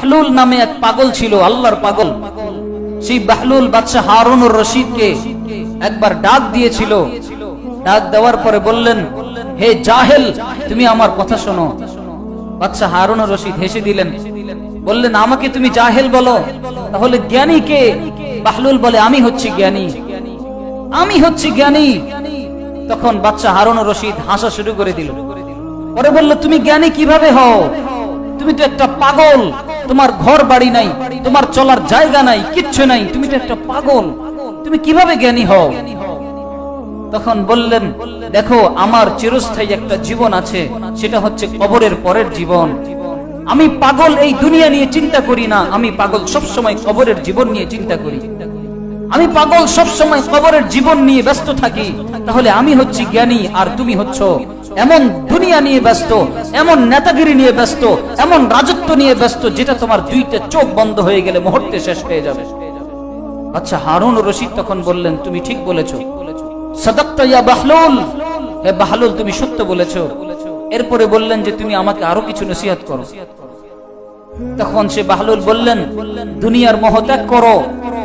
বাহলুল নামে এক পাগল ছিল, আল্লাহর পাগল। সেই বাহলুল বাদশাহ হারুনুর রশিদকে একবার ডাক দিয়েছিল। ডাক দেওয়ার পরে বললেন, হে জাহেল, তুমি আমার কথা শোনো। বাদশাহ হারুনুর রশিদ হেসে দিলেন, বললেন, আমাকে তুমি জাহেল বলো, তাহলে জ্ঞানী কে? বাহলুল বলে, আমি হচ্ছি জ্ঞানী, আমি হচ্ছি জ্ঞানী। তখন বাদশাহ হারুনুর রশিদ হাসা শুরু করে দিল। পরে বলল, তুমি জ্ঞানী কিভাবে হও? তুমি তো একটা পাগল, তোমার ঘর বাড়ি নাই, তোমার চলার জায়গা নাই, কিচ্ছু নাই, তুমি তো একটা পাগল, তুমি কিভাবে জ্ঞানী হও? তখন বললেন, দেখো, আমার চিরস্থায়ী একটা জীবন আছে, সেটা হচ্ছে কবরের পরের জীবন। আমি পাগল এই দুনিয়া নিয়ে চিন্তা করি না, আমি পাগল সবসময় কবরের জীবন নিয়ে চিন্তা করি। আমি পাগল সবসময় কবরের জীবন নিয়ে ব্যস্ত থাকি। তাহলে আমি হচ্ছি জ্ঞানী, আর তুমি হচ্ছ এমন দুনিয়া নিয়ে ব্যস্ত, এমন নেতাগিরি নিয়ে ব্যস্ত, এমন রাজত্ব নিয়ে ব্যস্ত, যেটা তোমার দুইটা চোখ বন্ধ হয়ে গেলে মুহূর্তে শেষ হয়ে যাবে। আচ্ছা, হারুনুর রশিদ তখন বললেন, তুমি ঠিক বলেছো, সাদাক্তা ইয়া বাহলুল, হে বাহলুল, তুমি সত্য বলেছো। এরপরে বললেন যে তুমি আমাকে আরো কিছু নসিহত করো। তখন সে বাহলুল বললেন, দুনিয়ার মোহ ত্যাগ করো,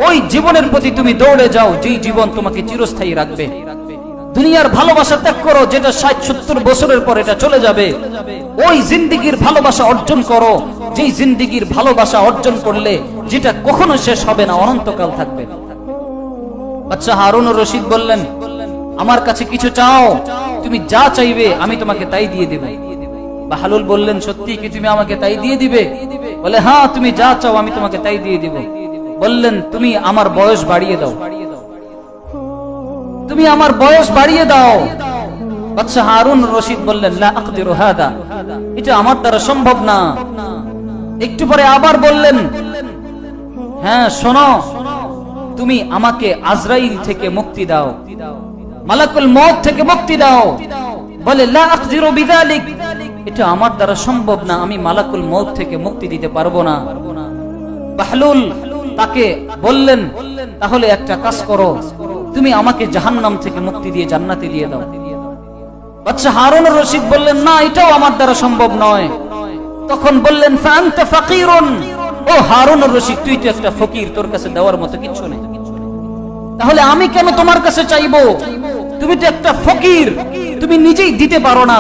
ওই জীবনের প্রতি তুমি দৌড়ে যাও যেই জীবন তোমাকে চিরস্থায়ী রাখবে। দুনিয়ার ভালোবাসা ত্যাগ করো, যেটা ৬০-৭০ বছরের পর এটা চলে যাবে। ওই জিন্দেগির ভালোবাসা অর্জন করো, যেই জিন্দেগির ভালোবাসা অর্জন করলে যেটা কখনো শেষ হবে না, অনন্তকাল থাকবে। আচ্ছা, হারুনুর রশিদ বললেন, আমার কাছে কিছু চাও, তুমি যা চাইবে আমি তোমাকে তাই দিয়ে দেব। বাহলুল বললেন, সত্যি কি তুমি আমাকে তাই দিয়ে দিবে? বলে, হ্যাঁ, তুমি যা চাও আমি তোমাকে তাই দিয়ে দিব। বললেন, তুমি আমার বয়স বাড়িয়ে দাও, তুমি আমার বয়স বাড়িয়ে দাও। বাদশা হারুনুর রশিদ বললেন, লা আকদিরু হাদা, এটা আমার দ্বারা সম্ভব না। একটু পরে আবার বললেন, হ্যাঁ শোনো, তুমি আমাকে আজরাইল থেকে মুক্তি দাও, মালাকুল মউত থেকে মুক্তি দাও। বলে, লা আকদিরু বিযালিক, এটা আমার দ্বারা সম্ভব না, আমি মালাকুল মউত থেকে মুক্তি দিতে পারবো না। বাহলুল তাকে বললেন, তাহলে একটা কাজ করো, তুমি আমাকে জাহান্নাম থেকে মুক্তি দিয়ে জান্নাতে দিয়ে দাও। বাদশা হারুনুর রশিদ বললেন, না, এটাও আমার দ্বারা সম্ভব নয়। তখন বললেন, ফাআনতা ফাকিরুন, ও হারুনুর রশিদ, তুই তো একটা ফকির, তোর কাছে দেওয়ার মতো কিছু নেই, তাহলে আমি কেন তোমার কাছে চাইবো? তুমি তো একটা ফকির, তুমি নিজেই দিতে পারো না,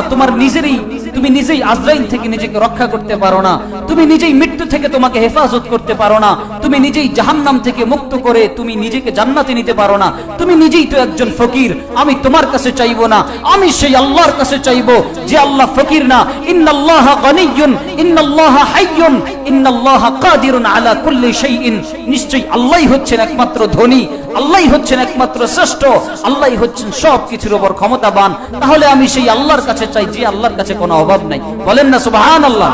তুমি নিজেই আজরাইল থেকে নিজেকে রক্ষা করতে পারো না, তুমি নিজেই মৃত্যু থেকে তোমাকে হেফাজত করতে পারো না, তুমি নিজেই জাহান্নাম থেকে মুক্ত করে তুমি নিজেকে জান্নাতে নিতে পারো না, তুমি নিজেই তো একজন ফকির। আমি তোমার কাছে চাইবো না, আমি সেই আল্লাহর কাছে চাইবো যে আল্লাহ ফকির না। ইন্নাল্লাহা গনিয়্যুন, ইন্নাল্লাহা হাইয়্যুন, ইন্নাল্লাহা কাদিরুন আলা কুল্লি শাইইন, নিশ্চয়ই আল্লাহই হচ্ছেন একমাত্র ধনী, আল্লাহই হচ্ছেন একমাত্র শ্রেষ্ঠ, আল্লাহই হচ্ছেন সবকিছুর উপর ক্ষমতাবান। তাহলে আমি সেই আল্লাহর কাছে চাই যে আল্লাহর কাছে কোনো অভাব নাই। বলেন না সুবহানাল্লাহ।